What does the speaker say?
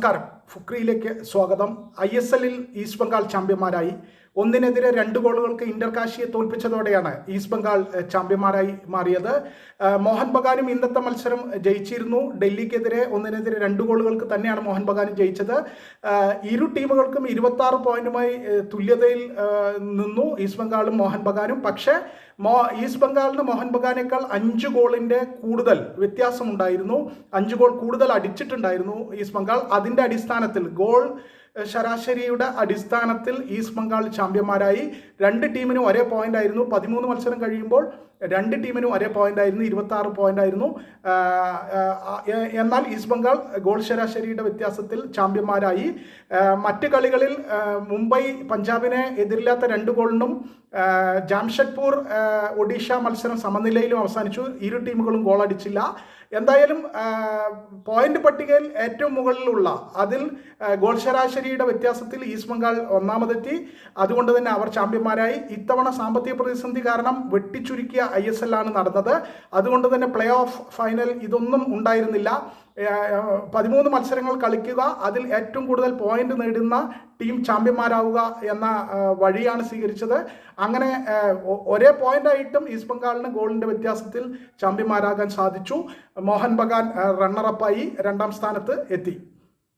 നമസ്കാരം, ഫുക്രിയിലേക്ക് സ്വാഗതം. ISLൽ ഈസ്റ്റ് ബംഗാൾ ചാമ്പ്യന്മാരായി. 1-2 ഗോളുകൾക്ക് ഇന്റർകാശിയെ തോൽപ്പിച്ചതോടെയാണ് ഈസ്റ്റ് ബംഗാൾ ചാമ്പ്യന്മാരായി മാറിയത്. മോഹൻ ബഗാനും ഇന്നത്തെ മത്സരം ജയിച്ചിരുന്നു. ഡൽഹിക്കെതിരെ 1-2 ഗോളുകൾക്ക് തന്നെയാണ് മോഹൻ ബഗാനും ജയിച്ചത്. ഇരു ടീമുകൾക്കും 26 പോയിന്റുമായി തുല്യതയിൽ നിന്നു ഈസ്റ്റ് ബംഗാളും മോഹൻ ബഗാനും. പക്ഷേ ഈസ്റ്റ് ബംഗാളിന് മോഹൻ ബഗാനേക്കാൾ 5 ഗോളിൻ്റെ കൂടുതൽ വ്യത്യാസമുണ്ടായിരുന്നു. 5 ഗോൾ കൂടുതൽ അടിച്ചിട്ടുണ്ടായിരുന്നു ഈസ്റ്റ് ബംഗാൾ. അതിൻ്റെ അടിസ്ഥാനത്തിൽ ഗോൾ ശരാശരിയുടെ അടിസ്ഥാനത്തിൽ ഈസ്റ്റ് ബംഗാൾ ചാമ്പ്യന്മാരായി. 2 ടീമിനും ഒരേ പോയിന്റ് ആയിരുന്നു. 13 മത്സരം കഴിയുമ്പോൾ 2 ടീമിനും ഒരേ പോയിന്റ് ആയിരുന്നു, 26 പോയിന്റ് ആയിരുന്നു. എന്നാൽ ഈസ്റ്റ് ബംഗാൾ ഗോൾ ശരാശരിയുടെ വ്യത്യാസത്തിൽ ചാമ്പ്യന്മാരായി. മറ്റ് കളികളിൽ മുംബൈ പഞ്ചാബിനെ എതിരില്ലാത്ത 2 ഗോളിനും ജാംഷഡ്പൂർ ഒഡീഷ മത്സരം സമനിലയിലും അവസാനിച്ചു. ഇരു ടീമുകളും ഗോൾ അടിച്ചില്ല. എന്തായാലും പോയിന്റ് പട്ടികയിൽ ഏറ്റവും മുകളിലുള്ള അതിൽ ഗോൾ ശരാശരിയുടെ വ്യത്യാസത്തിൽ ഈസ്റ്റ് ബംഗാൾ ഒന്നാമതെത്തി. അതുകൊണ്ട് തന്നെ അവർ ചാമ്പ്യന്മാരായി. ഇത്തവണ സാമ്പത്തിക പ്രതിസന്ധി കാരണം വെട്ടിച്ചുരുക്കിയ ISL ആണ് നടന്നത്. അതുകൊണ്ട് തന്നെ പ്ലേ ഓഫ്, ഫൈനൽ ഇതൊന്നും ഉണ്ടായിരുന്നില്ല. 13 മത്സരങ്ങൾ കളിക്കുക, അതിൽ ഏറ്റവും കൂടുതൽ പോയിന്റ് നേടുന്ന ടീം ചാമ്പ്യന്മാരാവുക എന്ന വഴിയാണ് സ്വീകരിച്ചത്. അങ്ങനെ ഒരേ പോയിന്റായിട്ടും ഈസ്റ്റ് ബംഗാളിന് ഗോളിൻ്റെ വ്യത്യാസത്തിൽ ചാമ്പ്യന്മാരാകാൻ സാധിച്ചു. മോഹൻ ബഗാൻ റണ്ണറപ്പായി 2ാം സ്ഥാനത്ത് എത്തി.